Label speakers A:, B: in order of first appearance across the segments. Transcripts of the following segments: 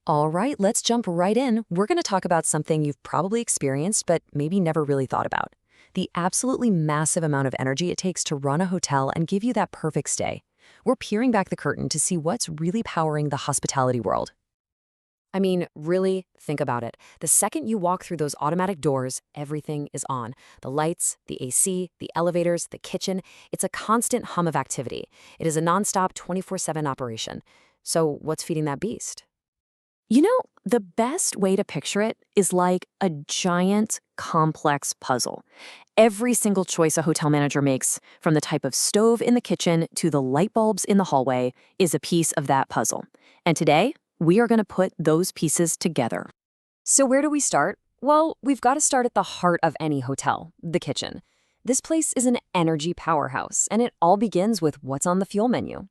A: All right, let's jump right in. We're going to talk about something you've probably experienced, but maybe never really thought about. The absolutely massive amount of energy it takes to run a hotel and give you that perfect stay. We're peering back the curtain to see what's really powering the hospitality world. I mean, really, think about it. The second you walk through those automatic doors, everything is on. The lights, the AC, the elevators, the kitchen. It's a constant hum of activity. It is a nonstop 24/7 operation. So, what's feeding that beast? The best way to picture it is like a giant, complex puzzle. Every single choice a hotel manager makes, from the type of stove in the kitchen to the light bulbs in the hallway, is a piece of that puzzle. And today, we are going to put those pieces together. So, where do we start? Well, we've got to start at the heart of any hotel, the kitchen. This place is an energy powerhouse, and it all begins with what's on the fuel menu.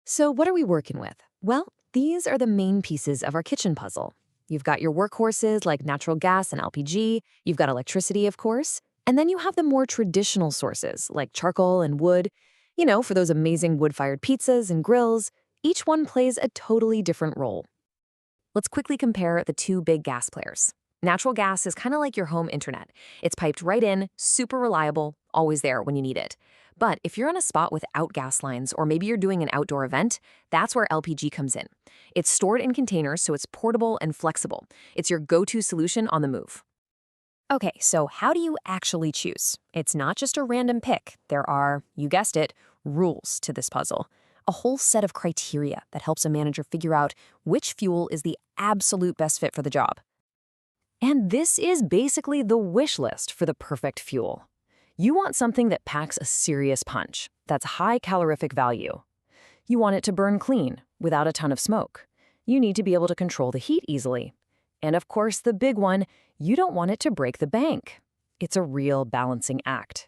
A: So what are we working with? Well, these are the main pieces of our kitchen puzzle. You've got your workhorses like natural gas and LPG, you've got electricity, of course, and then you have the more traditional sources like charcoal and wood. For those amazing wood-fired pizzas and grills, each one plays a totally different role. Let's quickly compare the two big gas players. Natural gas is kind of like your home internet. It's piped right in, super reliable, always there when you need it. But if you're on a spot without gas lines, or maybe you're doing an outdoor event, that's where LPG comes in. It's stored in containers, so it's portable and flexible. It's your go-to solution on the move. Okay, so how do you actually choose? It's not just a random pick. There are, you guessed it, rules to this puzzle. A whole set of criteria that helps a manager figure out which fuel is the absolute best fit for the job. And this is basically the wish list for the perfect fuel. You want something that packs a serious punch, that's high calorific value. You want it to burn clean, without a ton of smoke. You need to be able to control the heat easily. And of course, the big one, you don't want it to break the bank. It's a real balancing act.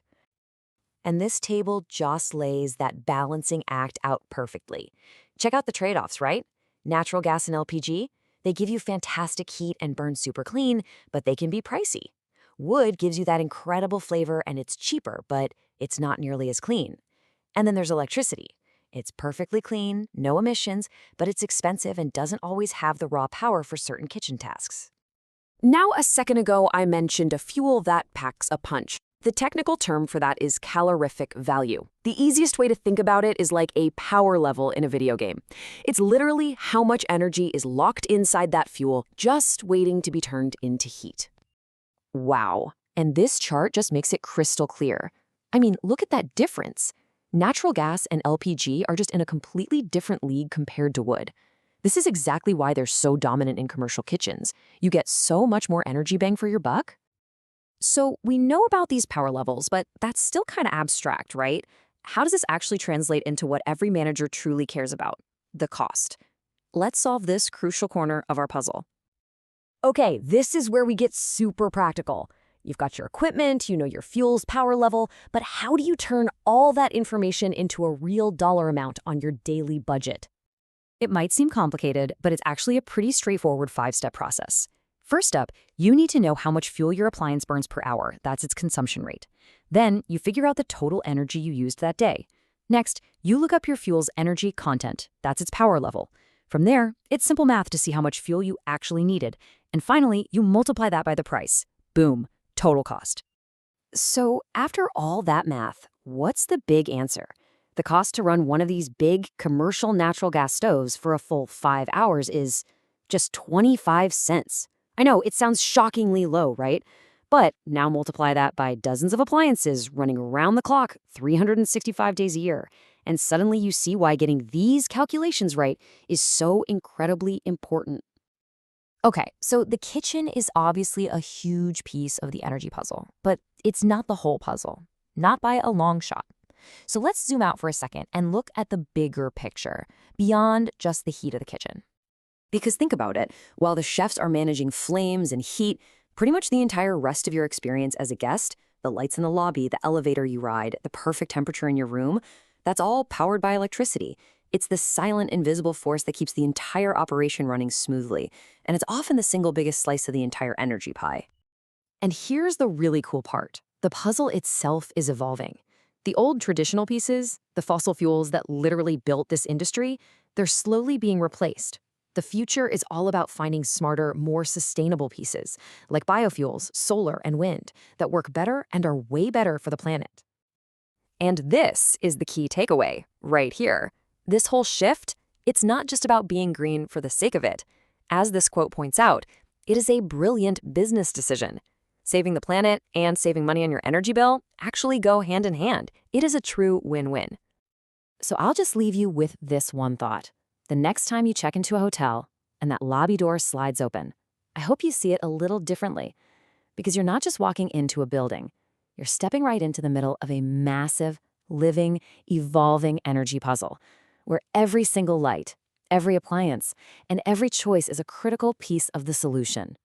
A: And this table just lays that balancing act out perfectly. Check out the trade-offs, right? Natural gas and LPG, they give you fantastic heat and burn super clean, but they can be pricey. Wood gives you that incredible flavor and it's cheaper, but it's not nearly as clean. And then there's electricity. It's perfectly clean, no emissions, but it's expensive and doesn't always have the raw power for certain kitchen tasks. Now, a second ago, I mentioned a fuel that packs a punch. The technical term for that is calorific value. The easiest way to think about it is like a power level in a video game. It's literally how much energy is locked inside that fuel, just waiting to be turned into heat. Wow. And this chart just makes it crystal clear. I mean, look at that difference. Natural gas and LPG are just in a completely different league compared to wood. This is exactly why they're so dominant in commercial kitchens. You get so much more energy bang for your buck. So we know about these power levels, but that's still kind of abstract, right? How does this actually translate into what every manager truly cares about? The cost. Let's solve this crucial corner of our puzzle. Okay, this is where we get super practical. You've got your equipment, you know your fuel's power level, but how do you turn all that information into a real dollar amount on your daily budget? It might seem complicated, but it's actually a pretty straightforward 5-step process. First up, you need to know how much fuel your appliance burns per hour. That's its consumption rate. Then, you figure out the total energy you used that day. Next, you look up your fuel's energy content. That's its power level. From there, it's simple math to see how much fuel you actually needed. And finally, you multiply that by the price. Boom, total cost. So after all that math, what's the big answer? The cost to run one of these big commercial natural gas stoves for a full 5 hours is just 25 cents. I know, it sounds shockingly low, right? But now multiply that by dozens of appliances running around the clock 365 days a year. And suddenly you see why getting these calculations right is so incredibly important. Okay, so the kitchen is obviously a huge piece of the energy puzzle, but it's not the whole puzzle, not by a long shot. So let's zoom out for a second and look at the bigger picture, beyond just the heat of the kitchen. Because think about it, while the chefs are managing flames and heat, pretty much the entire rest of your experience as a guest, the lights in the lobby, the elevator you ride, the perfect temperature in your room, that's all powered by electricity. It's the silent, invisible force that keeps the entire operation running smoothly, and it's often the single biggest slice of the entire energy pie. And here's the really cool part. The puzzle itself is evolving. The old traditional pieces, the fossil fuels that literally built this industry, they're slowly being replaced. The future is all about finding smarter, more sustainable pieces, like biofuels, solar, and wind, that work better and are way better for the planet. And this is the key takeaway, right here. This whole shift, it's not just about being green for the sake of it. As this quote points out, it is a brilliant business decision. Saving the planet and saving money on your energy bill actually go hand in hand. It is a true win-win. So I'll just leave you with this one thought. The next time you check into a hotel and that lobby door slides open, I hope you see it a little differently, because you're not just walking into a building. You're stepping right into the middle of a massive, living, evolving energy puzzle, where every single light, every appliance, and every choice is a critical piece of the solution.